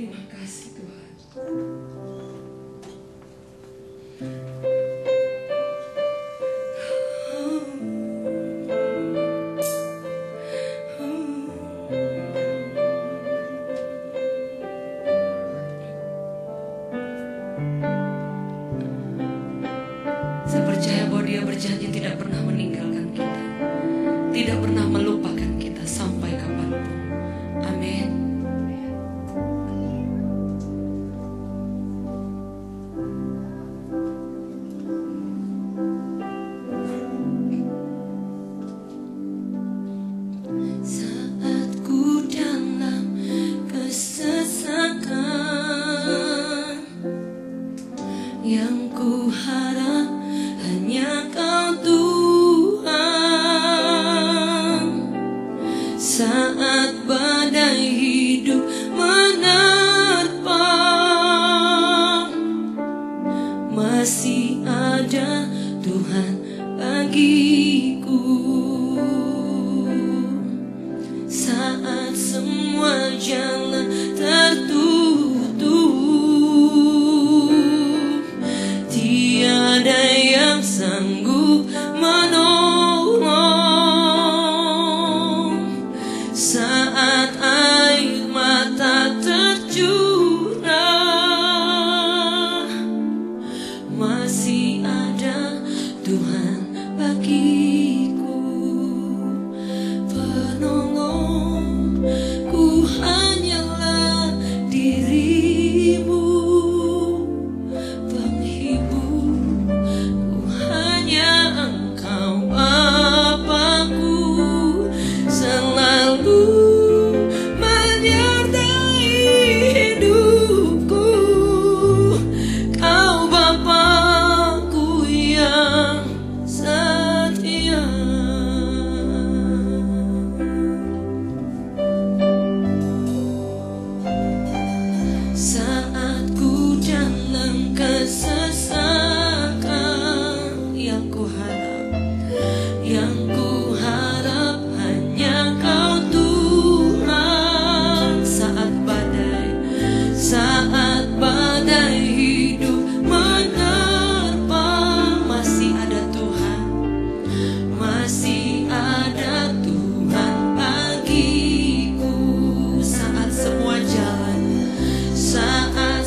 Terima kasih Tuhan. Saya percaya bahwa Dia berjanji tidak pernah meninggalkan kita, tidak pernah melupakan kita sampai kapanpun. Amin. Saat ku dalam kesesakan, yang ku harap hanya Kau Tuhan. Saat badai hidup menerpa, masih ada Tuhan bagiku. Saat semua jalan tertutup, tiada yang sanggup menolong. Saat air mata tercurah, masih ada Tuhan bagiku. Penolong ku hanyalah dirimu, penghibur ku hanya Engkau Bapakku, selalu menyertai hidupku. Kau Bapakku yang setia. Saat ku dalam kesesakan, yang ku harap hanya Kau Tuhan. Saat badai hidup menerpa, masih ada Tuhan, masih ada Tuhan bagiku. Saat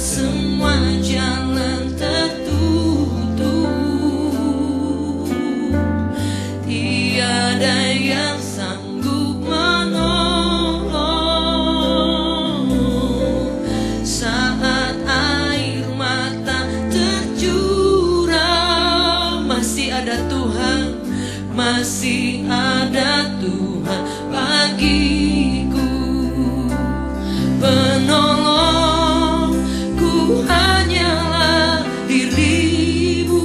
semua jalan tertutup, tiada yang sanggup menolong. Saat air mata tercurah, masih ada Tuhan, masih ada Tuhan bagiku. Penolong ku hanyalah dirimu,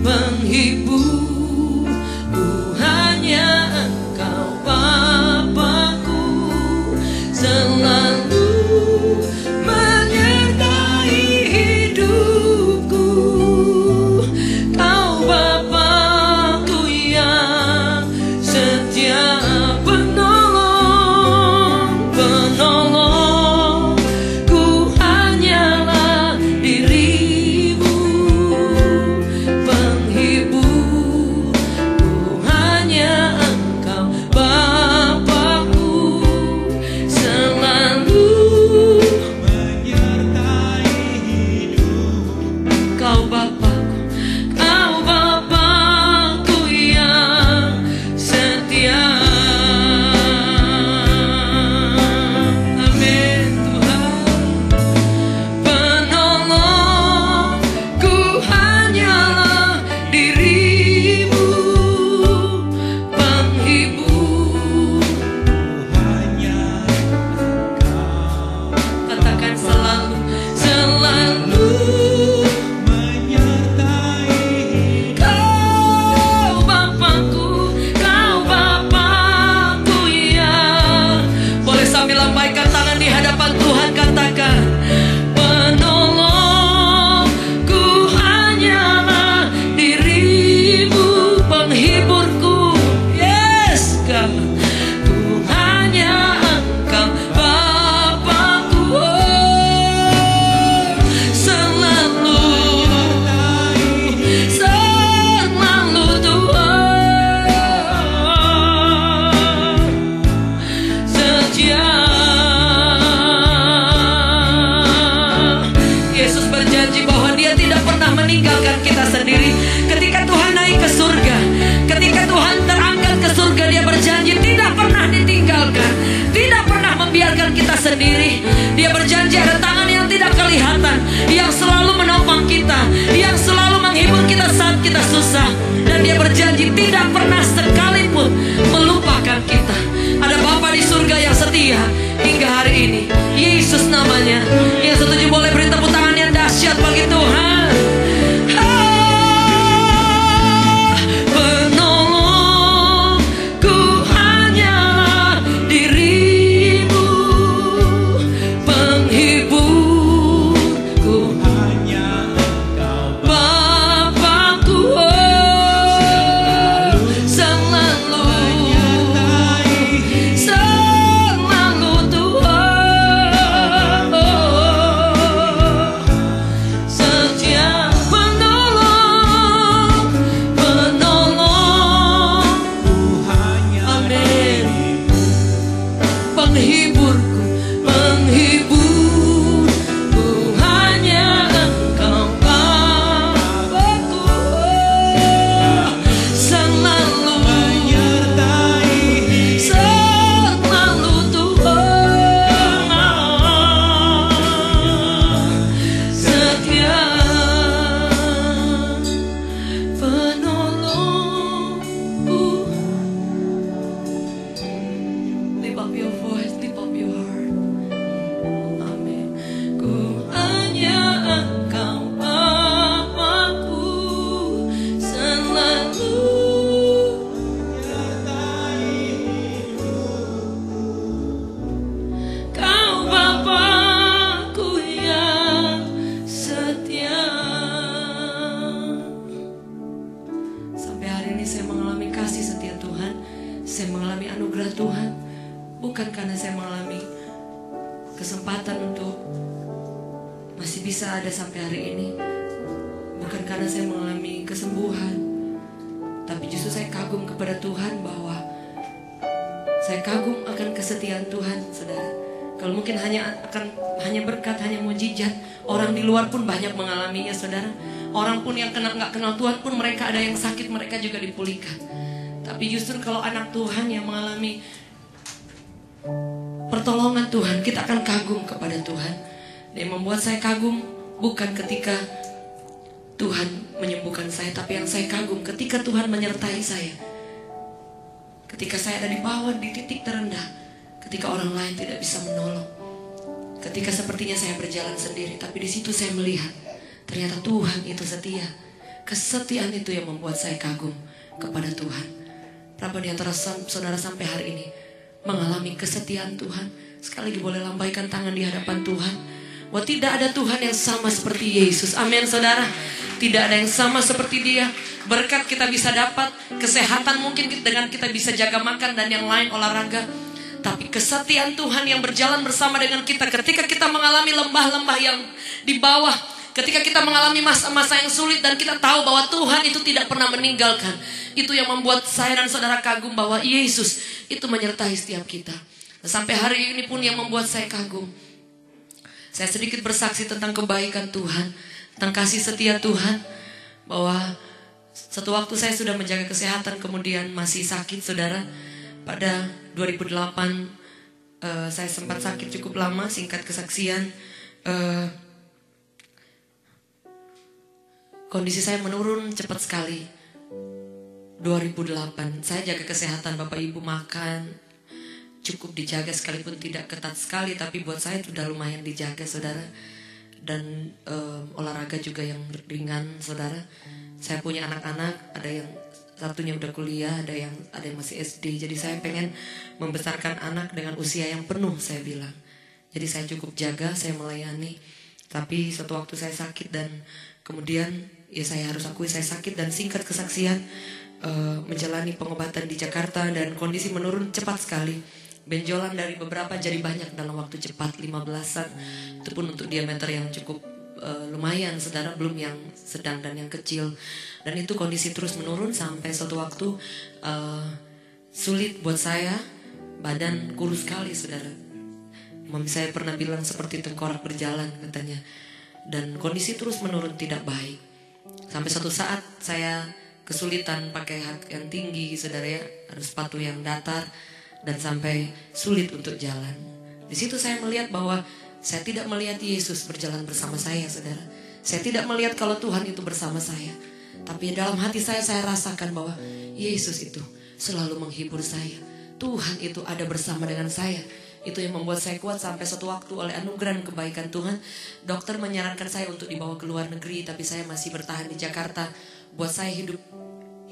penghibur ku hanya Engkau Bapakku, selalu menyertai hidupku. Kau Bapakku yang setia. lagi, tidak pernah sekalipun melupakan kita. Ada Bapa di surga yang setia hingga hari ini. Yesus namanya. Yang setuju boleh beri tepuk tangan yang dahsyat bagi Tuhan. Tuhan pun mereka ada yang sakit, mereka juga dipulihkan. Tapi justru kalau anak Tuhan yang mengalami pertolongan Tuhan, kita akan kagum kepada Tuhan. Dan yang membuat saya kagum bukan ketika Tuhan menyembuhkan saya, tapi yang saya kagum ketika Tuhan menyertai saya. Ketika saya ada di bawah, di titik terendah, ketika orang lain tidak bisa menolong, ketika sepertinya saya berjalan sendiri, tapi di situ saya melihat ternyata Tuhan itu setia. Kesetiaan itu yang membuat saya kagum kepada Tuhan. Berapa di antara saudara sampai hari ini mengalami kesetiaan Tuhan? Sekali lagi boleh lambaikan tangan di hadapan Tuhan. Bahwa tidak ada Tuhan yang sama seperti Yesus. Amin saudara. Tidak ada yang sama seperti Dia. Berkat kita bisa dapat, kesehatan mungkin dengan kita bisa jaga makan dan yang lain olahraga. Tapi kesetiaan Tuhan yang berjalan bersama dengan kita ketika kita mengalami lembah-lembah yang di bawah, ketika kita mengalami masa-masa yang sulit dan kita tahu bahwa Tuhan itu tidak pernah meninggalkan. Itu yang membuat saya dan saudara kagum bahwa Yesus itu menyertai setiap kita. Dan sampai hari ini pun yang membuat saya kagum. Saya sedikit bersaksi tentang kebaikan Tuhan, tentang kasih setia Tuhan. Bahwa satu waktu saya sudah menjaga kesehatan, kemudian masih sakit saudara. Pada 2008 saya sempat sakit cukup lama, singkat kesaksian. Kondisi saya menurun cepat sekali. 2008 saya jaga kesehatan, Bapak Ibu makan cukup dijaga sekalipun tidak ketat sekali, tapi buat saya sudah lumayan dijaga saudara. Dan olahraga juga yang ringan saudara. Saya punya anak-anak, ada yang satunya udah kuliah, ada yang masih SD. Jadi saya pengen membesarkan anak dengan usia yang penuh, saya bilang. Jadi saya cukup jaga, saya melayani. Tapi suatu waktu saya sakit dan kemudian ya saya harus akui saya sakit, dan singkat kesaksian menjalani pengobatan di Jakarta dan kondisi menurun cepat sekali. Benjolan dari beberapa jadi banyak dalam waktu cepat, 15-an. Itu pun untuk diameter yang cukup lumayan saudara, belum yang sedang dan yang kecil. Dan itu kondisi terus menurun sampai suatu waktu sulit buat saya, badan kurus sekali saudara. Mami saya pernah bilang seperti tengkorak berjalan katanya. Dan kondisi terus menurun tidak baik. Sampai suatu saat saya kesulitan pakai hak yang tinggi saudara ya, harus sepatu yang datar dan sampai sulit untuk jalan. Di situ saya melihat bahwa saya tidak melihat Yesus berjalan bersama saya saudara. Saya tidak melihat kalau Tuhan itu bersama saya. Tapi dalam hati saya rasakan bahwa Yesus itu selalu menghibur saya. Tuhan itu ada bersama dengan saya. Itu yang membuat saya kuat sampai suatu waktu oleh anugerah dan kebaikan Tuhan. Dokter menyarankan saya untuk dibawa ke luar negeri, tapi saya masih bertahan di Jakarta. Buat saya hidup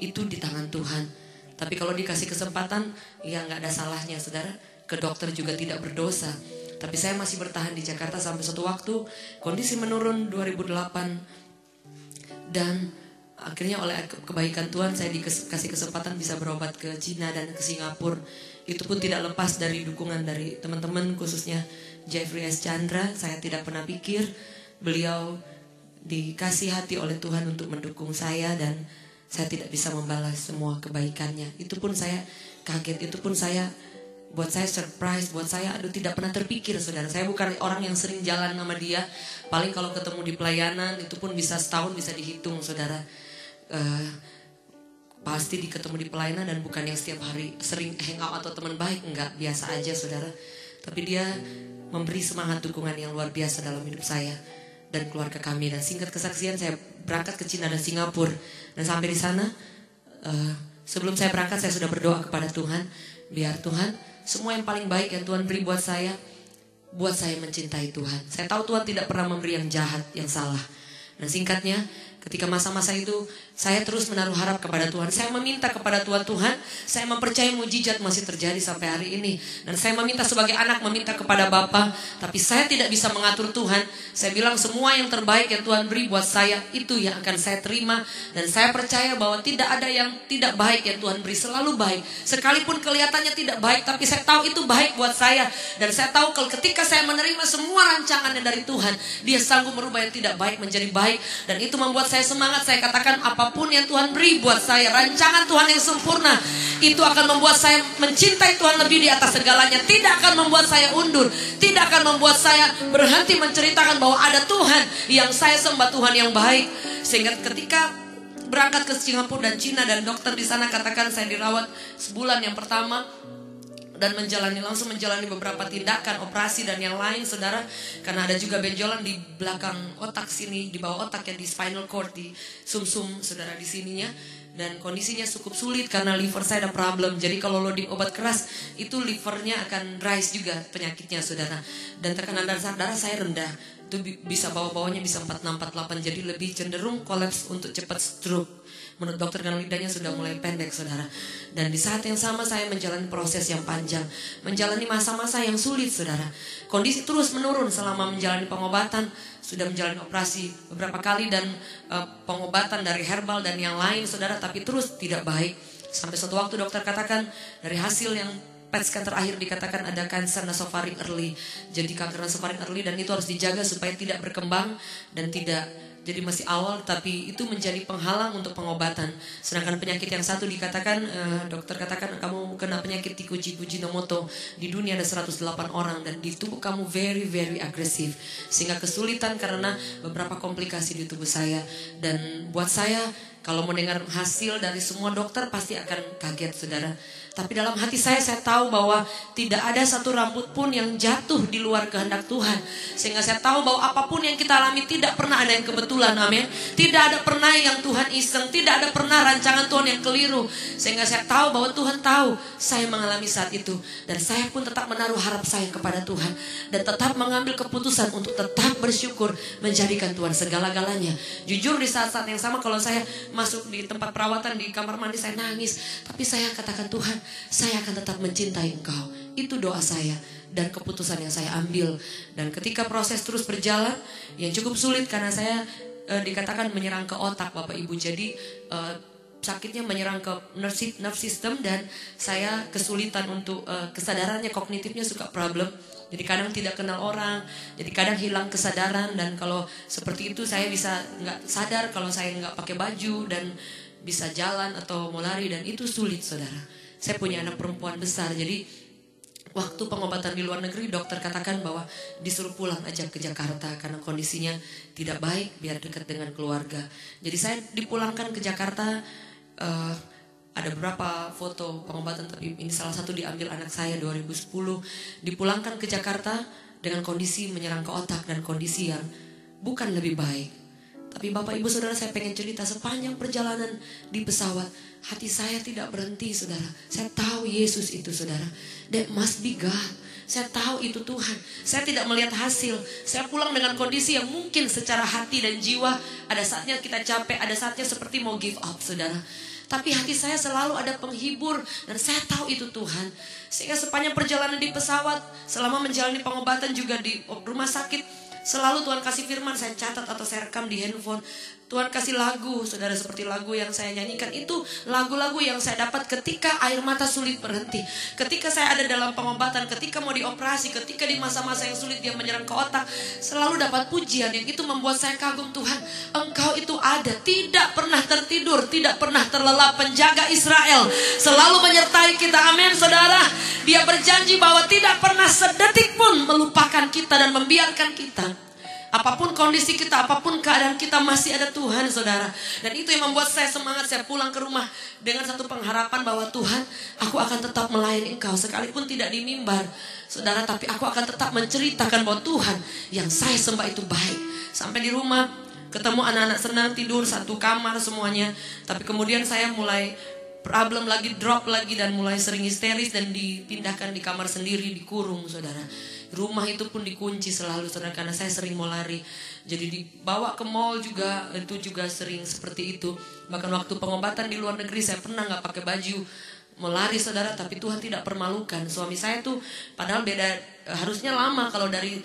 itu di tangan Tuhan. Tapi kalau dikasih kesempatan, ya nggak ada salahnya saudara. Ke dokter juga tidak berdosa. Tapi saya masih bertahan di Jakarta sampai suatu waktu kondisi menurun 2008. Dan akhirnya oleh kebaikan Tuhan saya dikasih kesempatan bisa berobat ke Cina dan ke Singapura. Itu pun tidak lepas dari dukungan dari teman-teman, khususnya Jeffrey S. Chandra. Saya tidak pernah pikir beliau dikasih hati oleh Tuhan untuk mendukung saya, dan saya tidak bisa membalas semua kebaikannya. Itu pun saya kaget, itu pun buat saya surprise, buat saya tidak pernah terpikir saudara. Saya bukan orang yang sering jalan sama dia. Paling kalau ketemu di pelayanan itu pun bisa setahun bisa dihitung saudara. Pasti ketemu di pelayanan dan bukan yang setiap hari sering hangout atau teman baik, enggak, biasa aja saudara. Tapi dia memberi semangat dukungan yang luar biasa dalam hidup saya dan keluarga kami. Dan singkat kesaksian, saya berangkat ke Cina dan Singapura. Dan sampai di sana, sebelum saya berangkat saya sudah berdoa kepada Tuhan, biar Tuhan semua yang paling baik yang Tuhan beri buat saya mencintai Tuhan. Saya tahu Tuhan tidak pernah memberi yang jahat, yang salah. Dan singkatnya, ketika masa-masa itu saya terus menaruh harap kepada Tuhan. Saya meminta kepada Tuhan, saya mempercayai mujizat masih terjadi sampai hari ini. Dan saya meminta sebagai anak, meminta kepada Bapa. Tapi saya tidak bisa mengatur Tuhan. Saya bilang semua yang terbaik yang Tuhan beri buat saya, itu yang akan saya terima. Dan saya percaya bahwa tidak ada yang tidak baik yang Tuhan beri, selalu baik. Sekalipun kelihatannya tidak baik, tapi saya tahu itu baik buat saya. Dan saya tahu kalau ketika saya menerima semua rancangannya dari Tuhan, Dia sanggup merubah yang tidak baik menjadi baik. Dan itu membuat saya semangat. Saya katakan apapun yang Tuhan beri buat saya, rancangan Tuhan yang sempurna, itu akan membuat saya mencintai Tuhan lebih di atas segalanya. Tidak akan membuat saya undur, tidak akan membuat saya berhenti menceritakan bahwa ada Tuhan yang saya sembah, Tuhan yang baik. Sehingga ketika berangkat ke Singapura dan Cina, dan dokter di sana katakan saya dirawat sebulan yang pertama, dan langsung menjalani beberapa tindakan operasi dan yang lain saudara, karena ada juga benjolan di belakang otak sini, di bawah otak ya, di spinal cord, di sumsum saudara di sininya. Dan kondisinya cukup sulit karena liver saya ada problem. Jadi kalau loading obat keras itu livernya akan rise juga penyakitnya saudara. Dan tekanan darah saya rendah, itu bisa bawahnya bisa 46-48, jadi lebih cenderung kolaps untuk cepat stroke. Menurut dokter, karena lidahnya sudah mulai pendek saudara. Dan di saat yang sama saya menjalani proses yang panjang, menjalani masa-masa yang sulit saudara. Kondisi terus menurun selama menjalani pengobatan. Sudah menjalani operasi beberapa kali dan pengobatan dari herbal dan yang lain saudara, tapi terus tidak baik. Sampai suatu waktu dokter katakan dari hasil yang PET scan terakhir dikatakan ada kanker nasofaring early. Jadi kanker nasofaring early, dan itu harus dijaga supaya tidak berkembang dan tidak, jadi masih awal, tapi itu menjadi penghalang untuk pengobatan. Sedangkan penyakit yang satu dikatakan, dokter katakan kamu kena penyakit Fujimoto. Di dunia ada 108 orang dan di tubuh kamu very very agresif. Sehingga kesulitan karena beberapa komplikasi di tubuh saya. Dan buat saya, kalau mendengar hasil dari semua dokter pasti akan kaget saudara. Tapi dalam hati saya tahu bahwa tidak ada satu rambut pun yang jatuh di luar kehendak Tuhan. Sehingga saya tahu bahwa apapun yang kita alami tidak pernah ada yang kebetulan, amin. Tidak ada pernah yang Tuhan iseng, tidak ada pernah rancangan Tuhan yang keliru. Sehingga saya tahu bahwa Tuhan tahu saya mengalami saat itu. Dan saya pun tetap menaruh harap saya kepada Tuhan. Dan tetap mengambil keputusan untuk tetap bersyukur, menjadikan Tuhan segala-galanya. Jujur di saat-saat yang sama kalau saya masuk di tempat perawatan, di kamar mandi saya nangis. Tapi saya katakan, Tuhan, saya akan tetap mencintai Engkau. Itu doa saya dan keputusan yang saya ambil. Dan ketika proses terus berjalan, yang cukup sulit karena saya dikatakan menyerang ke otak Bapak Ibu. Jadi sakitnya menyerang ke nerve system, dan saya kesulitan untuk kesadarannya, kognitifnya suka problem. Jadi kadang tidak kenal orang, jadi kadang hilang kesadaran. Dan kalau seperti itu saya bisa nggak sadar kalau saya nggak pakai baju dan bisa jalan atau mau lari, dan itu sulit saudara. Saya punya anak perempuan besar, jadi waktu pengobatan di luar negeri dokter katakan bahwa disuruh pulang aja ke Jakarta karena kondisinya tidak baik, biar dekat dengan keluarga. Jadi saya dipulangkan ke Jakarta. Ada beberapa foto pengobatan, tapi ini salah satu diambil anak saya 2010. Dipulangkan ke Jakarta dengan kondisi menyerang ke otak dan kondisi yang bukan lebih baik. Tapi Bapak Ibu Saudara, saya pengen cerita sepanjang perjalanan di pesawat, hati saya tidak berhenti saudara. Saya tahu Yesus itu saudara. That must be God. Saya tahu itu Tuhan. Saya tidak melihat hasil. Saya pulang dengan kondisi yang mungkin secara hati dan jiwa ada saatnya kita capek, ada saatnya seperti mau give up saudara. Tapi hati saya selalu ada penghibur dan saya tahu itu Tuhan. Sehingga sepanjang perjalanan di pesawat, selama menjalani pengobatan juga di rumah sakit, selalu Tuhan kasih firman, saya catat atau saya rekam di handphone. Tuhan kasih lagu, saudara, seperti lagu yang saya nyanyikan. Itu lagu-lagu yang saya dapat ketika air mata sulit berhenti. Ketika saya ada dalam pengobatan, ketika mau dioperasi, ketika di masa-masa yang sulit dia menyerang ke otak, selalu dapat pujian yang itu membuat saya kagum. Tuhan, Engkau itu ada, tidak pernah tertidur, tidak pernah terlelap, penjaga Israel selalu menyertai kita. Amin saudara. Dia berjanji bahwa tidak pernah sedetik pun melupakan kita dan membiarkan kita. Apapun kondisi kita, apapun keadaan kita, masih ada Tuhan saudara. Dan itu yang membuat saya semangat. Saya pulang ke rumah dengan satu pengharapan bahwa Tuhan, aku akan tetap melayani Engkau sekalipun tidak di mimbar saudara. Tapi aku akan tetap menceritakan bahwa Tuhan yang saya sembah itu baik. Sampai di rumah ketemu anak-anak senang tidur satu kamar semuanya. Tapi kemudian saya mulai problem lagi, drop lagi, dan mulai sering histeris dan dipindahkan di kamar sendiri, dikurung saudara. Rumah itu pun dikunci selalu saudara, karena saya sering mau lari. Jadi dibawa ke mall juga, itu juga sering seperti itu. Bahkan waktu pengobatan di luar negeri saya pernah gak pakai baju, mau lari saudara. Tapi Tuhan tidak permalukan. Suami saya tuh padahal beda, harusnya lama kalau dari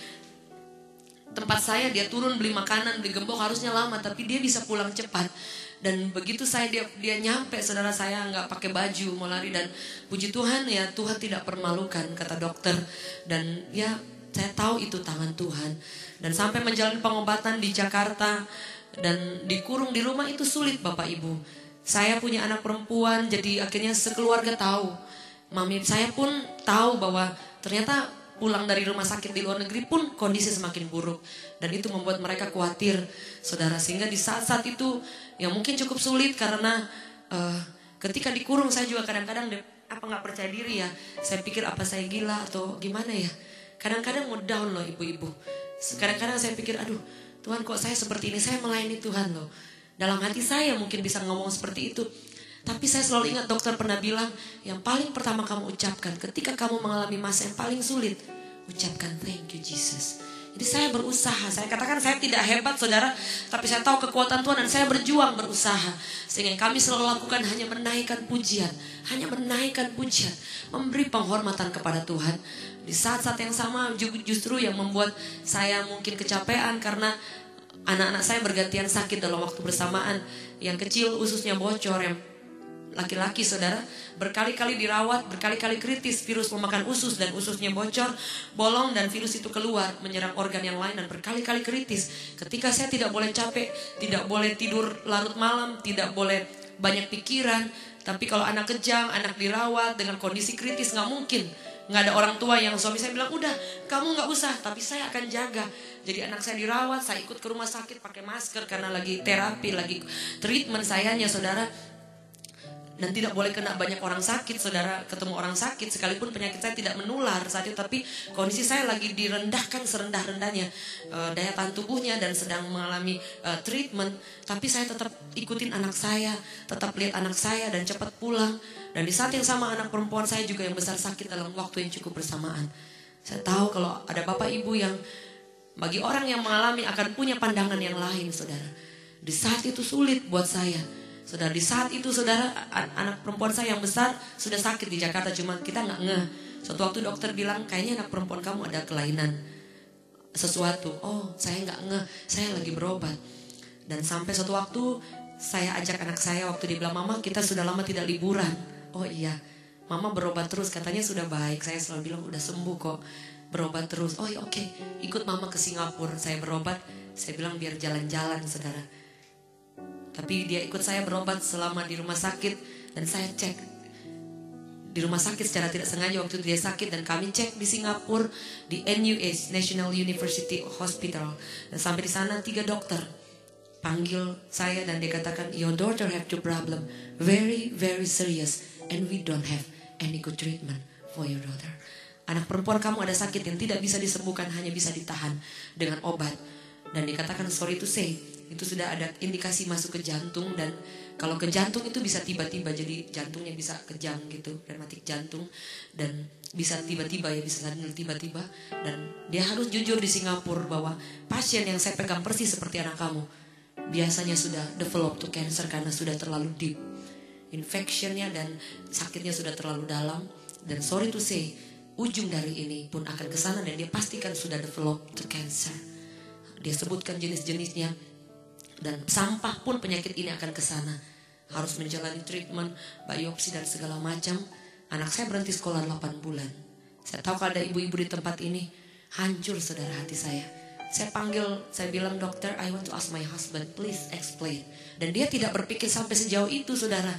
tempat saya dia turun beli makanan, beli gembok harusnya lama, tapi dia bisa pulang cepat. Dan begitu dia nyampe saudara, saya nggak pakai baju mau lari. Dan puji Tuhan ya, Tuhan tidak permalukan kata dokter. Dan ya saya tahu itu tangan Tuhan. Dan sampai menjalani pengobatan di Jakarta dan dikurung di rumah itu sulit Bapak Ibu. Saya punya anak perempuan, jadi akhirnya sekeluarga tahu. Mami saya pun tahu bahwa ternyata pulang dari rumah sakit di luar negeri pun kondisi semakin buruk. Dan itu membuat mereka khawatir saudara. Sehingga di saat-saat itu yang mungkin cukup sulit, karena ketika dikurung saya juga kadang-kadang gak percaya diri ya. Saya pikir apa saya gila atau gimana ya. Kadang-kadang mau down loh ibu-ibu. Kadang-kadang saya pikir aduh Tuhan kok saya seperti ini, saya melayani Tuhan loh. Dalam hati saya mungkin bisa ngomong seperti itu. Tapi saya selalu ingat dokter pernah bilang, yang paling pertama kamu ucapkan ketika kamu mengalami masa yang paling sulit, ucapkan thank you Jesus. Jadi saya berusaha, saya katakan saya tidak hebat saudara, tapi saya tahu kekuatan Tuhan dan saya berjuang berusaha. Sehingga yang kami selalu lakukan hanya menaikkan pujian, memberi penghormatan kepada Tuhan. Di saat-saat yang sama justru yang membuat saya mungkin kecapean, karena anak-anak saya bergantian sakit dalam waktu bersamaan. Yang kecil ususnya bocor, yang laki-laki saudara berkali-kali dirawat, berkali-kali kritis, virus memakan usus dan ususnya bocor, bolong, dan virus itu keluar menyerang organ yang lain dan berkali-kali kritis. Ketika saya tidak boleh capek, tidak boleh tidur larut malam, tidak boleh banyak pikiran. Tapi kalau anak kejang, anak dirawat dengan kondisi kritis, gak mungkin gak ada orang tua yang suami saya bilang udah kamu gak usah, tapi saya akan jaga. Jadi anak saya dirawat, saya ikut ke rumah sakit pakai masker karena lagi terapi, lagi treatment sayanya saudara. Dan tidak boleh kena banyak orang sakit saudara, ketemu orang sakit. Sekalipun penyakit saya tidak menular saat itu, tapi kondisi saya lagi direndahkan serendah-rendahnya daya tahan tubuhnya dan sedang mengalami treatment. Tapi saya tetap ikutin anak saya, tetap lihat anak saya dan cepat pulang. Dan di saat yang sama anak perempuan saya juga yang besar sakit dalam waktu yang cukup bersamaan. Saya tahu kalau ada bapak ibu yang bagi orang yang mengalami akan punya pandangan yang lain saudara. Di saat itu sulit buat saya saudara. Di saat itu saudara, anak perempuan saya yang besar sudah sakit di Jakarta, cuma kita gak ngeh. Suatu waktu dokter bilang kayaknya anak perempuan kamu ada kelainan sesuatu. Oh saya gak ngeh, saya lagi berobat. Dan sampai suatu waktu saya ajak anak saya, waktu dia bilang mama kita sudah lama tidak liburan. Oh iya, mama berobat terus, katanya sudah baik. Saya selalu bilang udah sembuh kok, berobat terus. Oh iya oke, ikut mama ke Singapura. Saya berobat, saya bilang biar jalan-jalan saudara. Tapi dia ikut saya berobat selama di rumah sakit. Dan saya cek di rumah sakit secara tidak sengaja waktu dia sakit. Dan kami cek di Singapura, di NUH, National University Hospital. Dan sampai di sana 3 dokter panggil saya dan dia katakan, your daughter have two problem, very very serious, and we don't have any good treatment for your daughter. Anak perempuan kamu ada sakit yang tidak bisa disembuhkan, hanya bisa ditahan dengan obat. Dan dikatakan sorry to say, itu sudah ada indikasi masuk ke jantung. Dan kalau ke jantung itu bisa tiba-tiba, jadi jantungnya bisa kejang gitu, rematik jantung. Dan bisa tiba-tiba ya, bisa tiba-tiba. Dan dia harus jujur di Singapura bahwa pasien yang saya pegang persis seperti anak kamu biasanya sudah develop to cancer karena sudah terlalu deep infectionnya dan sakitnya sudah terlalu dalam. Dan sorry to say, ujung dari ini pun akan ke sana dan dia pastikan sudah develop to cancer. Dia sebutkan jenis-jenisnya dan sampah pun penyakit ini akan ke sana. Harus menjalani treatment, biopsi dan segala macam. Anak saya berhenti sekolah 8 bulan. Saya tahu kalau ada ibu-ibu di tempat ini, hancur saudara hati saya. Saya panggil, saya bilang, dokter, I want to ask my husband, please explain. Dan dia tidak berpikir sampai sejauh itu saudara.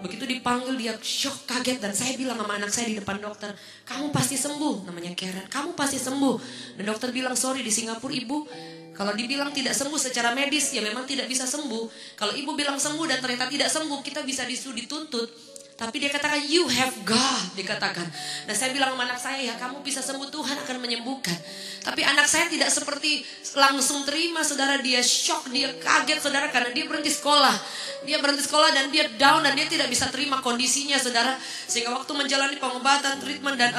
Begitu dipanggil dia shock, kaget. Dan saya bilang sama anak saya di depan dokter, kamu pasti sembuh. Namanya Karen, kamu pasti sembuh. Dan dokter bilang, sorry di Singapura ibu, kalau dibilang tidak sembuh secara medis, ya memang tidak bisa sembuh. Kalau ibu bilang sembuh dan ternyata tidak sembuh, kita bisa dituntut. Tapi dia katakan, you have God, dikatakan. Nah saya bilang sama anak saya, ya kamu bisa sembuh, Tuhan akan menyembuhkan. Tapi anak saya tidak seperti langsung terima saudara. Dia shock, dia kaget saudara, karena dia berhenti sekolah. Dia berhenti sekolah dan dia down dan dia tidak bisa terima kondisinya saudara. Sehingga waktu menjalani pengobatan, treatment dan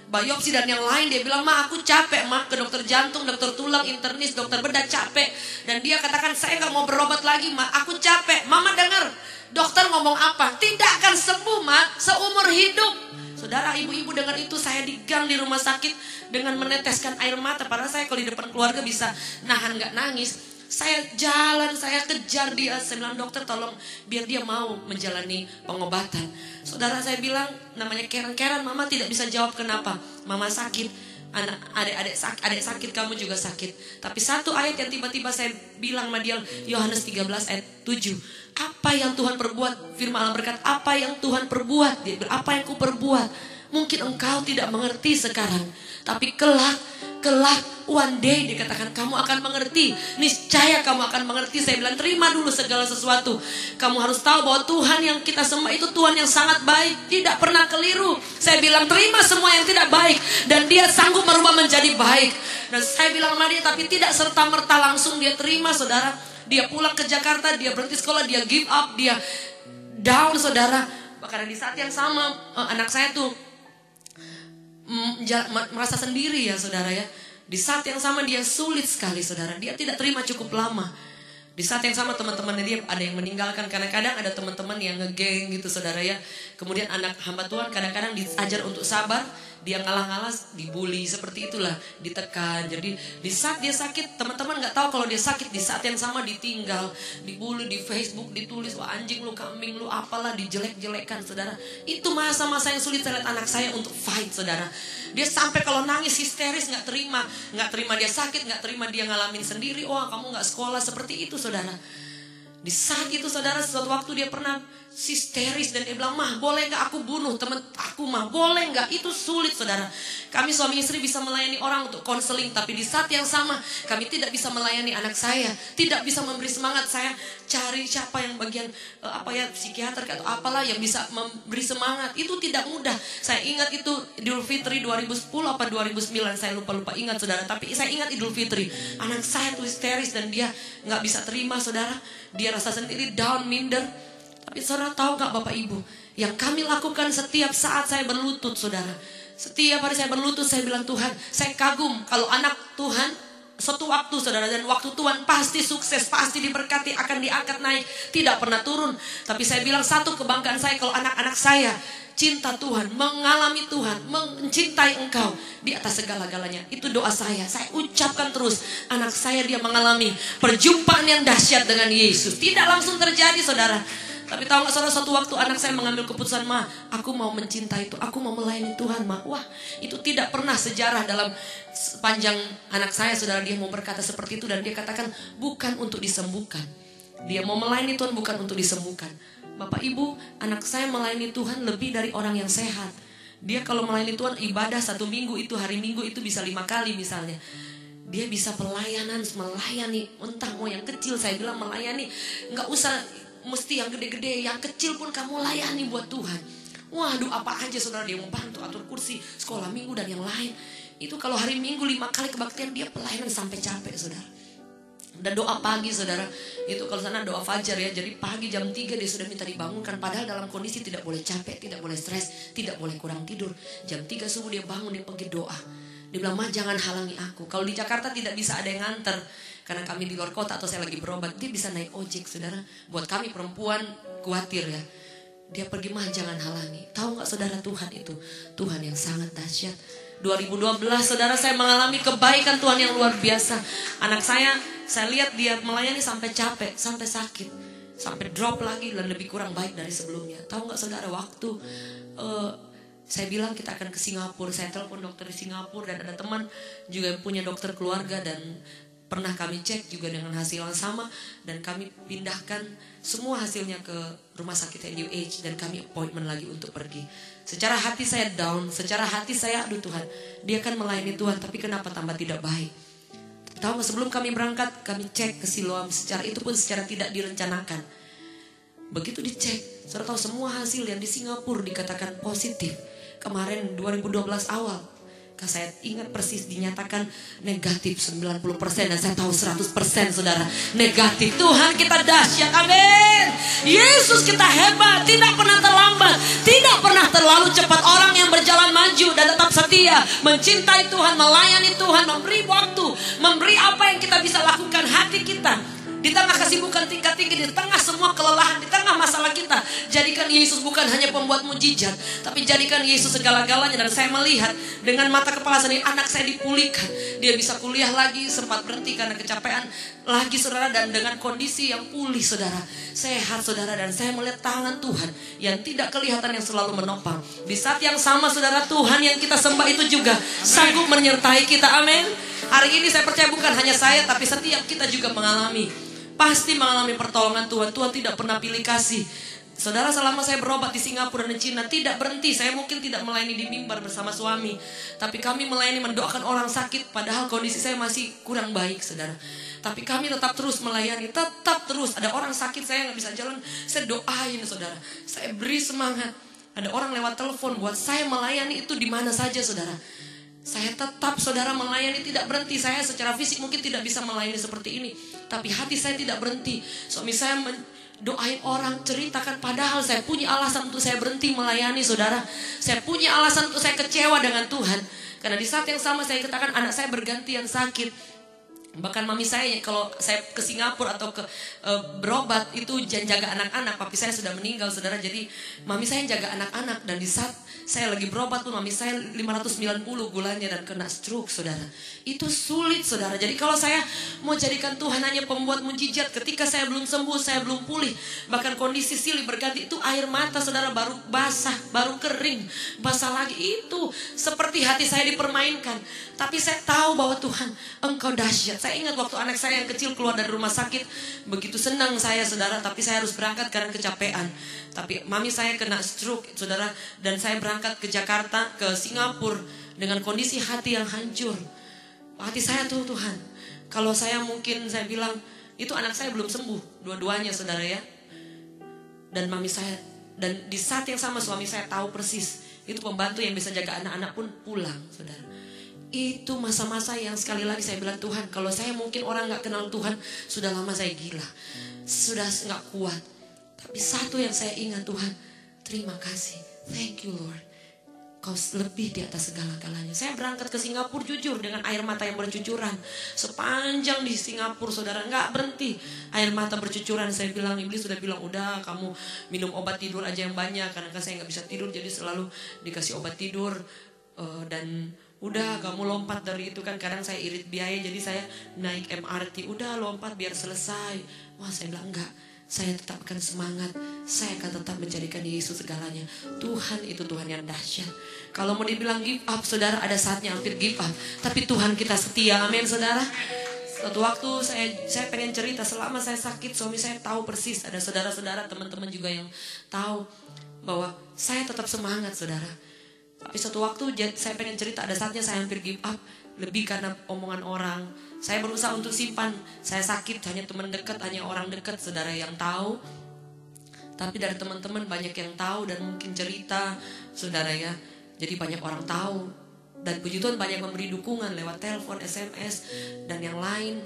biopsi dan yang lain, dia bilang, ma aku capek ma, ke dokter jantung, dokter tulang, internis, dokter bedah, capek. Dan dia katakan, saya gak mau berobat lagi ma, aku capek. Mama dengar dokter ngomong apa? Tidak akan sembuh ma, seumur hidup. Saudara, ibu-ibu dengar itu, saya digang di rumah sakit dengan meneteskan air mata. Padahal saya kalau di depan keluarga bisa nahan gak nangis. Saya jalan, saya kejar dia. Saya bilang, dokter tolong biar dia mau menjalani pengobatan. Saudara, saya bilang, namanya Karen, mama tidak bisa jawab kenapa. Mama sakit, adik sakit, kamu juga sakit. Tapi satu ayat yang tiba-tiba saya bilang sama dia, Yohanes 13 ayat 7. Apa yang Tuhan perbuat? Firman Allah berkata, apa yang Tuhan perbuat? Dia bilang, apa yang ku perbuat? Mungkin engkau tidak mengerti sekarang, tapi kelak one day dikatakan kamu akan mengerti. Niscaya kamu akan mengerti. Saya bilang, terima dulu segala sesuatu. Kamu harus tahu bahwa Tuhan yang kita sembah itu Tuhan yang sangat baik, tidak pernah keliru. Saya bilang, terima semua yang tidak baik dan dia sanggup merubah menjadi baik. Dan saya bilang sama dia, tapi tidak serta-merta langsung dia terima saudara. Dia pulang ke Jakarta, dia berhenti sekolah, dia give up, dia down saudara. Karena di saat yang sama anak saya tuh merasa sendiri ya saudara ya. Di saat yang sama dia sulit sekali saudara. Dia tidak terima cukup lama. Di saat yang sama teman-temannya dia ada yang meninggalkan. Kadang-kadang ada teman-teman yang ngegeng gitu saudara ya. Kemudian anak hamba Tuhan kadang-kadang diajar untuk sabar. Dia ngalah-ngalah, dibully, seperti itulah, ditekan. Jadi di saat dia sakit, teman-teman gak tahu kalau dia sakit. Di saat yang sama ditinggal, dibully di Facebook, ditulis, wah anjing lu, kambing lu, apalah, dijelek-jelekan saudara. Itu masa-masa yang sulit saya lihat anak saya untuk fight saudara. Dia sampai kalau nangis histeris, gak terima dia sakit, gak terima dia ngalamin sendiri. Wah kamu gak sekolah, seperti itu saudara. Di saat itu saudara, suatu waktu dia pernah histeris dan dia bilang, mah boleh gak aku bunuh teman aku mah, boleh gak? Itu sulit saudara. Kami suami istri bisa melayani orang untuk konseling, tapi di saat yang sama kami tidak bisa melayani anak saya, tidak bisa memberi semangat. Saya cari siapa yang bagian psikiater atau apalah yang bisa memberi semangat. Itu tidak mudah. Saya ingat itu Idul Fitri 2010 apa 2009, saya lupa ingat saudara. Tapi saya ingat Idul Fitri, anak saya tuh histeris dan dia gak bisa terima saudara. Dia rasa sendiri, down, minder. Tapi saudara tahu gak Bapak Ibu, yang kami lakukan setiap saat saya berlutut saudara. Setiap hari saya berlutut, saya bilang, Tuhan, saya kagum kalau anak Tuhan suatu waktu saudara, dan waktu Tuhan pasti sukses, pasti diberkati, akan diangkat naik, tidak pernah turun. Tapi saya bilang satu kebanggaan saya, kalau anak-anak saya cinta Tuhan, mengalami Tuhan, mencintai Engkau di atas segala-galanya. Itu doa saya ucapkan terus. Anak saya dia mengalami perjumpaan yang dahsyat dengan Yesus. Tidak langsung terjadi saudara. Tapi tahu gak saudara, suatu waktu anak saya mengambil keputusan, ma, aku mau mencintai itu, aku mau melayani Tuhan, ma. Wah, itu tidak pernah sejarah dalam sepanjang anak saya saudara. Dia mau berkata seperti itu dan dia katakan bukan untuk disembuhkan. Dia mau melayani Tuhan bukan untuk disembuhkan. Bapak Ibu, anak saya melayani Tuhan lebih dari orang yang sehat. Dia kalau melayani Tuhan ibadah 1 minggu itu, hari Minggu itu bisa 5 kali misalnya. Dia bisa melayani, entah mau yang kecil, saya bilang melayani, gak usah mesti yang gede-gede, yang kecil pun kamu layani buat Tuhan. Waduh, apa aja saudara, dia mau bantu atur kursi, sekolah minggu dan yang lain. Itu kalau hari Minggu 5 kali kebaktian, dia pelayanan sampai capek saudara. Dan doa pagi saudara, itu kalau sana doa fajar ya. Jadi pagi jam 3 dia sudah minta dibangunkan. Padahal dalam kondisi tidak boleh capek, tidak boleh stres, tidak boleh kurang tidur. Jam 3 subuh dia bangun, dia pergi doa. Dia bilang, "Ma, jangan halangi aku." Kalau di Jakarta tidak bisa ada yang nganter, karena kami di luar kota atau saya lagi berobat. Dia bisa naik ojek saudara. Buat kami perempuan khawatir ya. Dia pergi, "Mah, jangan halangi." Tahu gak saudara, Tuhan itu Tuhan yang sangat dahsyat. 2012 saudara, saya mengalami kebaikan Tuhan yang luar biasa. Anak saya lihat dia melayani sampai capek, sampai sakit, sampai drop lagi dan lebih kurang baik dari sebelumnya. Tahu gak saudara, waktu saya bilang kita akan ke Singapura, saya telepon dokter di Singapura, dan ada teman juga yang punya dokter keluarga, dan pernah kami cek juga dengan hasil yang sama, dan kami pindahkan semua hasilnya ke rumah sakit NUH, dan kami appointment lagi untuk pergi. Secara hati saya down, secara hati saya, aduh Tuhan, dia kan melayani Tuhan, tapi kenapa tambah tidak baik? Tahu nggak, sebelum kami berangkat, kami cek ke Siloam, itu pun secara tidak direncanakan. Begitu dicek, saudara tahu semua hasil yang di Singapura dikatakan positif. Kemarin 2012 awal, saya ingat persis dinyatakan negatif 90%, dan saya tahu 100% saudara negatif. Tuhan kita dahsyat, amin. Yesus kita hebat, tidak pernah terlambat, tidak pernah terlalu cepat. Orang yang berjalan maju dan tetap setia, mencintai Tuhan, melayani Tuhan, memberi waktu, memberi apa yang kita bisa lakukan, hati kita. Di tengah kesibukan tingkat tinggi, di tengah semua kelelahan, di tengah masalah kita, jadikan Yesus bukan hanya pembuat mujizat, tapi jadikan Yesus segala-galanya. Dan saya melihat dengan mata kepala sendiri, anak saya dipulihkan. Dia bisa kuliah lagi, sempat berhenti karena kecapean lagi saudara, dan dengan kondisi yang pulih saudara, sehat saudara. Dan saya melihat tangan Tuhan yang tidak kelihatan yang selalu menopang. Di saat yang sama saudara, Tuhan yang kita sembah itu juga sanggup menyertai kita, amin. Hari ini saya percaya bukan hanya saya, tapi setiap kita juga pasti mengalami pertolongan Tuhan. Tuhan tidak pernah pilih kasih. Saudara, selama saya berobat di Singapura dan Cina, tidak berhenti. Saya mungkin tidak melayani di mimbar bersama suami, tapi kami melayani, mendoakan orang sakit. Padahal kondisi saya masih kurang baik saudara, tapi kami tetap terus melayani, tetap terus. Ada orang sakit, saya gak bisa jalan, saya doain saudara, saya beri semangat. Ada orang lewat telepon buat saya melayani itu di mana saja saudara. Saya tetap saudara melayani, tidak berhenti. Saya secara fisik mungkin tidak bisa melayani seperti ini, tapi hati saya tidak berhenti. Suami saya doain orang, ceritakan. Padahal saya punya alasan untuk saya berhenti melayani saudara. Saya punya alasan untuk saya kecewa dengan Tuhan. Karena di saat yang sama saya katakan anak saya bergantian sakit. Bahkan mami saya, kalau saya ke Singapura atau ke berobat, itu jaga anak-anak. Papi saya sudah meninggal saudara, jadi mami saya jaga anak-anak. Dan di saat saya lagi berobat pun mami saya 590 gulanya dan kena stroke saudara. Itu sulit saudara. Jadi kalau saya mau jadikan Tuhan hanya pembuat mujizat, ketika saya belum sembuh, saya belum pulih, bahkan kondisi silih berganti, itu air mata saudara baru basah, baru kering, basah lagi. Itu seperti hati saya dipermainkan. Tapi saya tahu bahwa Tuhan, Engkau dahsyat. Saya ingat waktu anak saya yang kecil keluar dari rumah sakit, begitu senang saya saudara, tapi saya harus berangkat karena kecapean. Tapi mami saya kena stroke saudara, dan saya berangkat ke Jakarta, ke Singapura dengan kondisi hati yang hancur. Hati saya tuh, Tuhan, kalau saya mungkin saya bilang itu anak saya belum sembuh, dua-duanya saudara ya. Dan mami saya, dan di saat yang sama suami saya tahu persis, itu pembantu yang bisa jaga anak-anak pun pulang saudara. Itu masa-masa yang sekali lagi saya bilang, Tuhan, kalau saya mungkin orang gak kenal Tuhan, sudah lama saya gila, sudah gak kuat. Tapi satu yang saya ingat, Tuhan, terima kasih, thank you Lord, Kau lebih di atas segala-galanya. Saya berangkat ke Singapura jujur dengan air mata yang bercucuran. Sepanjang di Singapura saudara, gak berhenti air mata bercucuran. Saya bilang, iblis sudah bilang, udah kamu minum obat tidur aja yang banyak. Karena kan saya gak bisa tidur, jadi selalu dikasih obat tidur. Dan udah kamu lompat dari itu kan, kadang saya irit biaya, jadi saya naik MRT, udah lompat biar selesai. Wah, saya bilang enggak, saya tetap akan semangat, saya akan tetap menjadikan Yesus segalanya. Tuhan itu Tuhan yang dahsyat. Kalau mau dibilang give up saudara, ada saatnya hampir give up, tapi Tuhan kita setia, amin saudara. Suatu waktu saya pengen cerita, selama saya sakit suami saya tahu persis, ada saudara-saudara teman-teman juga yang tahu bahwa saya tetap semangat saudara. Tapi suatu waktu saya pengen cerita, ada saatnya saya hampir give up, lebih karena omongan orang. Saya berusaha untuk simpan, saya sakit hanya teman dekat, hanya orang dekat saudara yang tahu. Tapi dari teman-teman banyak yang tahu dan mungkin cerita saudara ya. Jadi banyak orang tahu Dan puji Tuhan banyak memberi dukungan lewat telepon, SMS, dan yang lain.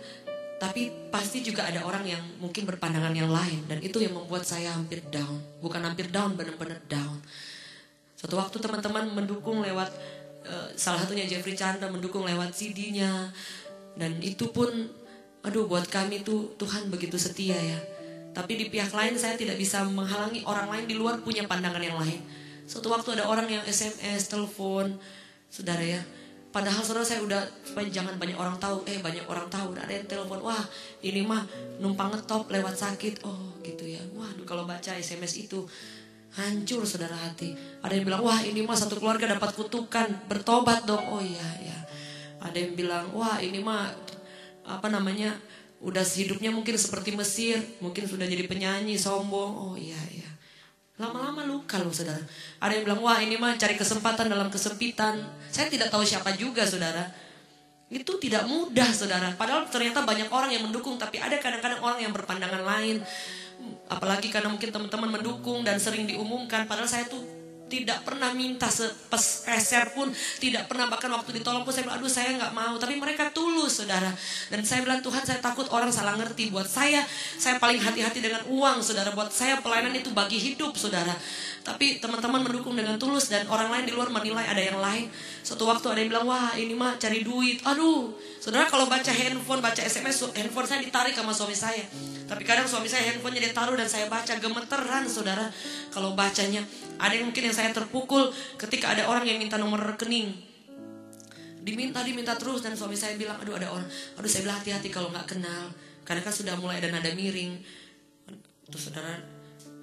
Tapi pasti juga ada orang yang mungkin berpandangan yang lain. Dan itu yang membuat saya hampir down. Bukan hampir down, benar-benar down. Suatu waktu teman-teman mendukung lewat, salah satunya Jeffrey Chandra mendukung lewat CD-nya. Dan itu pun, aduh buat kami tuh Tuhan begitu setia ya. Tapi di pihak lain saya tidak bisa menghalangi orang lain di luar punya pandangan yang lain. Suatu waktu ada orang yang SMS, telepon, saudara ya. Padahal saudara saya udah, supaya jangan banyak orang tahu. Banyak orang tahu, udah ada yang telepon. Wah ini mah numpang ngetop lewat sakit. Oh gitu ya. Waduh kalau baca SMS itu hancur saudara hati. Ada yang bilang, wah ini mah satu keluarga dapat kutukan, bertobat dong. Oh iya ya. Ada yang bilang, wah ini mah udah hidupnya mungkin seperti Mesir, mungkin sudah jadi penyanyi, sombong. Oh iya ya. Lama-lama luka loh saudara. Ada yang bilang, wah ini mah cari kesempatan dalam kesempitan. Saya tidak tahu siapa juga saudara. Itu tidak mudah saudara. Padahal ternyata banyak orang yang mendukung. Tapi ada kadang-kadang orang yang berpandangan lain. Apalagi karena mungkin teman-teman mendukung dan sering diumumkan. Padahal saya tuh tidak pernah minta sepeser pun. Tidak pernah, bahkan waktu ditolong pun saya bilang, aduh saya gak mau. Tapi mereka tulus saudara. Dan saya bilang, Tuhan saya takut orang salah ngerti. Buat saya paling hati-hati dengan uang saudara. Buat saya pelayanan itu bagi hidup saudara. Tapi teman-teman mendukung dengan tulus. Dan orang lain di luar menilai ada yang lain. Suatu waktu ada yang bilang, wah ini mah cari duit. Aduh saudara, kalau baca handphone, baca SMS, handphone saya ditarik sama suami saya. Tapi kadang suami saya handphonenya ditaruh dan saya baca, gemeteran saudara. Kalau bacanya, ada yang mungkin yang saya terpukul ketika ada orang yang minta nomor rekening. Diminta terus, dan suami saya bilang, aduh ada orang. Aduh saya bilang hati-hati kalau gak kenal. Karena kan sudah mulai ada nada miring. Terus saudara,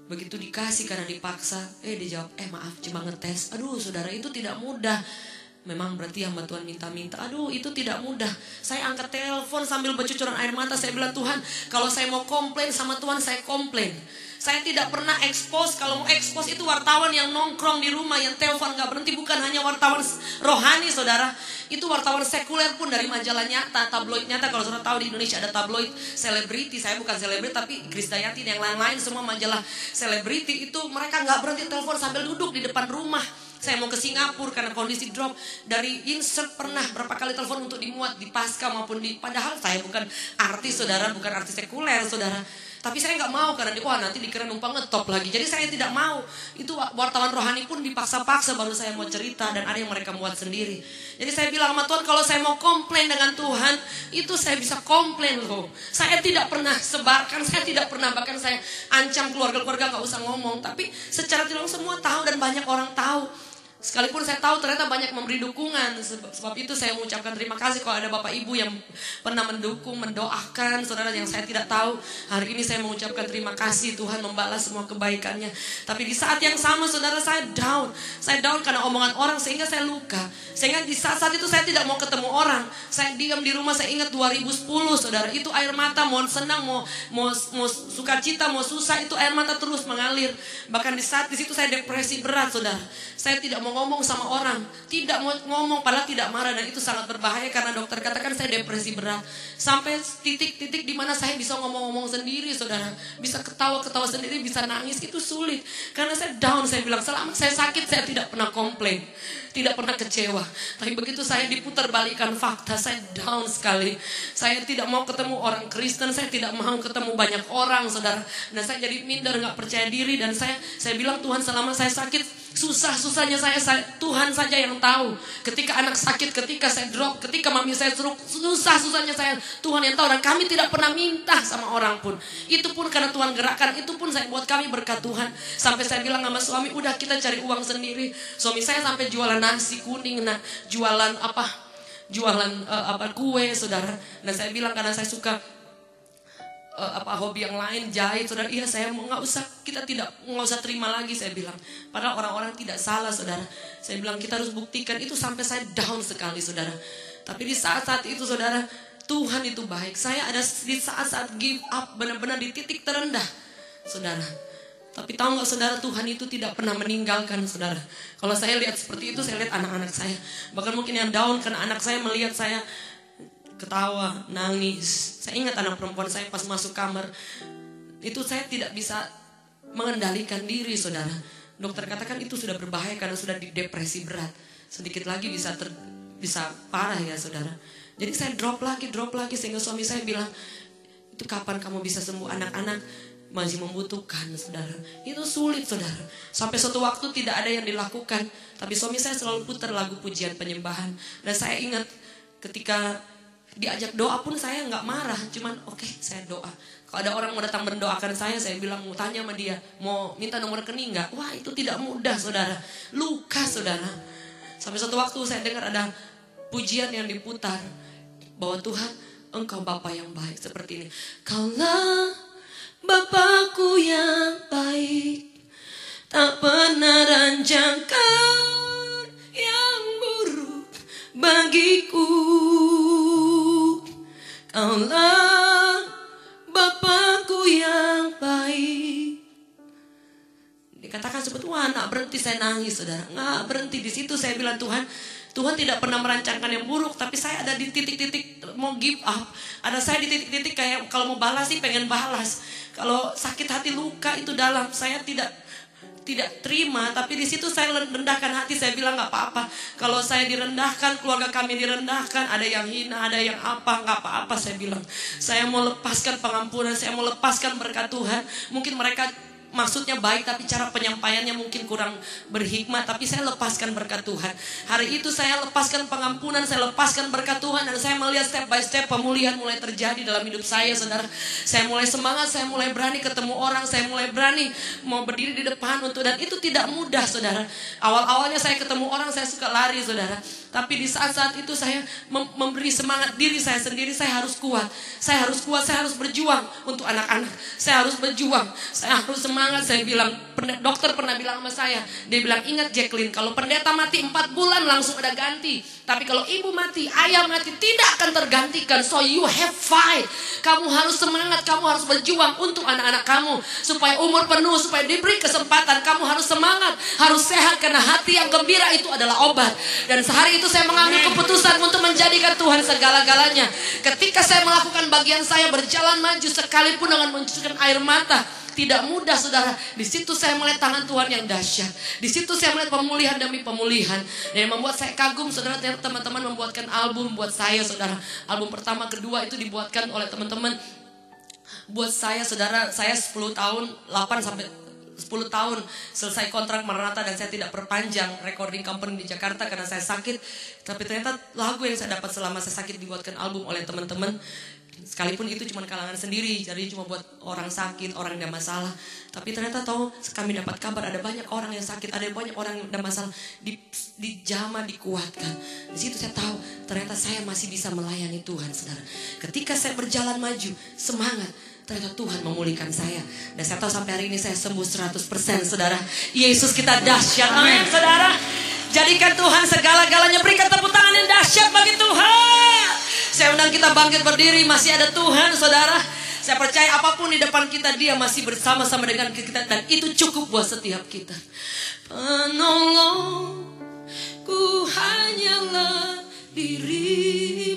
begitu dikasih karena dipaksa, dia jawab, maaf cuma ngetes. Aduh saudara, itu tidak mudah. Memang berarti hamba Tuhan minta-minta. Aduh itu tidak mudah. Saya angkat telepon sambil bercucuran air mata. Saya bilang, Tuhan kalau saya mau komplain sama Tuhan, saya komplain. Saya tidak pernah expose. Kalau mau expose itu wartawan yang nongkrong di rumah, yang telepon gak berhenti. Bukan hanya wartawan rohani saudara. Itu wartawan sekuler pun, dari majalah Nyata, tabloid Nyata. Kalau saudara tahu di Indonesia ada tabloid selebriti. Saya bukan selebriti, tapi Krisdayanti dan yang lain-lain semua majalah selebriti. Itu mereka gak berhenti telepon sambil duduk di depan rumah. Saya mau ke Singapura karena kondisi drop. Dari insert pernah berapa kali telepon untuk dimuat di Pasca maupun di... Padahal saya bukan artis saudara, bukan artis sekuler saudara. Tapi saya gak mau karena nanti dikira numpang ngetop lagi. Jadi saya tidak mau. Itu wartawan rohani pun dipaksa-paksa baru saya mau cerita. Dan ada yang mereka muat sendiri. Jadi saya bilang sama Tuhan, kalau saya mau komplain dengan Tuhan, itu saya bisa komplain loh. Saya tidak pernah sebarkan, saya tidak pernah, bahkan saya ancam keluarga-keluarga gak usah ngomong. Tapi secara tidak semua tahu dan banyak orang tahu. Sekalipun saya tahu ternyata banyak memberi dukungan. Sebab itu saya mengucapkan terima kasih kalau ada Bapak Ibu yang pernah mendukung, mendoakan saudara yang saya tidak tahu. Hari ini saya mengucapkan terima kasih, Tuhan membalas semua kebaikannya. Tapi di saat yang sama saudara, saya down. Saya down karena omongan orang sehingga saya luka. Sehingga di saat itu saya tidak mau ketemu orang. Saya diam di rumah. Saya ingat 2010 saudara, itu air mata, mau senang, mau sukacita, mau susah, itu air mata terus mengalir. Bahkan di saat di situ saya depresi berat saudara. Saya tidak mau ngomong sama orang, tidak mau ngomong, padahal tidak marah. Dan itu sangat berbahaya karena dokter katakan saya depresi berat. Sampai titik-titik di mana saya bisa ngomong-ngomong sendiri saudara, bisa ketawa-ketawa sendiri, bisa nangis. Itu sulit karena saya down. Saya bilang selama saya sakit saya tidak pernah komplain, tidak pernah kecewa. Tapi begitu saya diputar balikan fakta, saya down sekali. Saya tidak mau ketemu orang Kristen, saya tidak mau ketemu banyak orang saudara. Dan saya jadi minder, gak percaya diri. Dan saya bilang, Tuhan selama saya sakit, susah-susahnya saya Tuhan saja yang tahu. Ketika anak sakit, ketika saya drop, ketika mami saya stroke, susah-susahnya saya Tuhan yang tahu. Dan kami tidak pernah minta sama orang pun. Itu pun karena Tuhan gerakkan. Itu pun saya buat kami berkat Tuhan. Sampai saya bilang sama suami, udah kita cari uang sendiri. Suami saya sampai jualan nasi kuning, jualan kue saudara. Dan saya bilang karena saya suka hobi yang lain, jahit saudara. Iya saya kita nggak usah terima lagi saya bilang. Padahal orang-orang tidak salah saudara. Saya bilang kita harus buktikan. Itu sampai saya down sekali saudara. Tapi di saat-saat itu saudara, Tuhan itu baik. Saya ada di saat-saat give up, benar-benar di titik terendah saudara. Tapi tahu gak saudara, Tuhan itu tidak pernah meninggalkan saudara. Kalau saya lihat seperti itu, saya lihat anak-anak saya. Bahkan mungkin yang down karena anak saya melihat saya ketawa, nangis. Saya ingat anak perempuan saya pas masuk kamar. Itu saya tidak bisa mengendalikan diri saudara. Dokter katakan itu sudah berbahaya karena sudah di depresi berat. Sedikit lagi bisa bisa parah ya saudara. Jadi saya drop lagi sehingga suami saya bilang, itu kapan kamu bisa sembuh, anak-anak masih membutuhkan saudara. Itu sulit saudara. Sampai suatu waktu tidak ada yang dilakukan, tapi suami saya selalu putar lagu pujian penyembahan. Dan saya ingat ketika diajak doa pun saya nggak marah, cuman oke, saya doa. Kalau ada orang mau datang mendoakan saya bilang, mau tanya sama dia, mau minta nomor rekening nggak? Wah, itu tidak mudah saudara, luka saudara. Sampai suatu waktu saya dengar ada pujian yang diputar, bahwa Tuhan, Engkau Bapa yang baik, seperti ini. Kaulah Bapakku yang baik, tak pernah rancangan yang buruk bagiku. Kaulah Bapakku yang baik. Dikatakan seperti, wah, nggak berhenti saya nangis saudara, nggak berhenti. Di situ saya bilang, Tuhan tidak pernah merancangkan yang buruk, tapi saya ada di titik-titik mau give up. Ada saya di titik-titik kayak kalau mau balas sih pengen balas. Kalau sakit hati, luka itu dalam, saya tidak terima. Tapi di situ saya rendahkan hati, saya bilang nggak apa-apa. Kalau saya direndahkan, keluarga kami direndahkan, ada yang hina, ada yang apa, nggak apa-apa. Saya bilang, saya mau lepaskan pengampunan, saya mau lepaskan berkat Tuhan. Mungkin mereka maksudnya baik, tapi cara penyampaiannya mungkin kurang berhikmat. Tapi saya lepaskan berkat Tuhan. Hari itu saya lepaskan pengampunan, saya lepaskan berkat Tuhan. Dan saya melihat step by step pemulihan mulai terjadi dalam hidup saya saudara. Saya mulai semangat, saya mulai berani ketemu orang, saya mulai berani mau berdiri di depan untuk. Dan itu tidak mudah saudara. Awal-awalnya saya ketemu orang, saya suka lari saudara. Tapi di saat-saat itu saya memberi semangat diri saya sendiri. Saya harus kuat, saya harus kuat, saya harus berjuang untuk anak-anak. Saya harus berjuang, saya harus semangat. Saya bilang, dokter pernah bilang sama saya, dia bilang, ingat Jacqueline, kalau pendeta mati 4 bulan langsung ada ganti. Tapi kalau ibu mati, ayah mati, tidak akan tergantikan. So you have fight. Kamu harus semangat, kamu harus berjuang untuk anak-anak kamu. Supaya umur penuh, supaya diberi kesempatan. Kamu harus semangat, harus sehat. Karena hati yang gembira itu adalah obat. Dan sehari itu saya mengambil keputusan untuk menjadikan Tuhan segala-galanya. Ketika saya melakukan bagian saya, berjalan maju sekalipun dengan mencucurkan air mata, tidak mudah saudara. Di situ saya melihat tangan Tuhan yang dahsyat. Di situ saya melihat pemulihan demi pemulihan. Dan yang membuat saya kagum saudara, teman-teman membuatkan album buat saya saudara. Album pertama, kedua itu dibuatkan oleh teman-teman buat saya saudara. Saya 10 tahun, 8 sampai 10 tahun selesai kontrak Maranatha, dan saya tidak perpanjang recording company di Jakarta karena saya sakit. Tapi ternyata lagu yang saya dapat selama saya sakit dibuatkan album oleh teman-teman. Sekalipun itu cuma kalangan sendiri, jadi cuma buat orang sakit, orang yang ada masalah. Tapi ternyata tahu kami dapat kabar ada banyak orang yang sakit, ada banyak orang yang ada masalah, dijamah, dikuatkan. Di situ saya tahu ternyata saya masih bisa melayani Tuhan saudara. Ketika saya berjalan maju, semangat, ternyata Tuhan memulihkan saya. Dan saya tahu sampai hari ini saya sembuh 100% saudara. Yesus kita dahsyat, amin saudara. Jadikan Tuhan segala-galanya. Berikan tepuk tangan yang dahsyat bagi Tuhan. Saya undang kita bangkit berdiri. Masih ada Tuhan saudara. Saya percaya apapun di depan kita, Dia masih bersama-sama dengan kita. Dan itu cukup buat setiap kita. Penolongku hanyalah diri.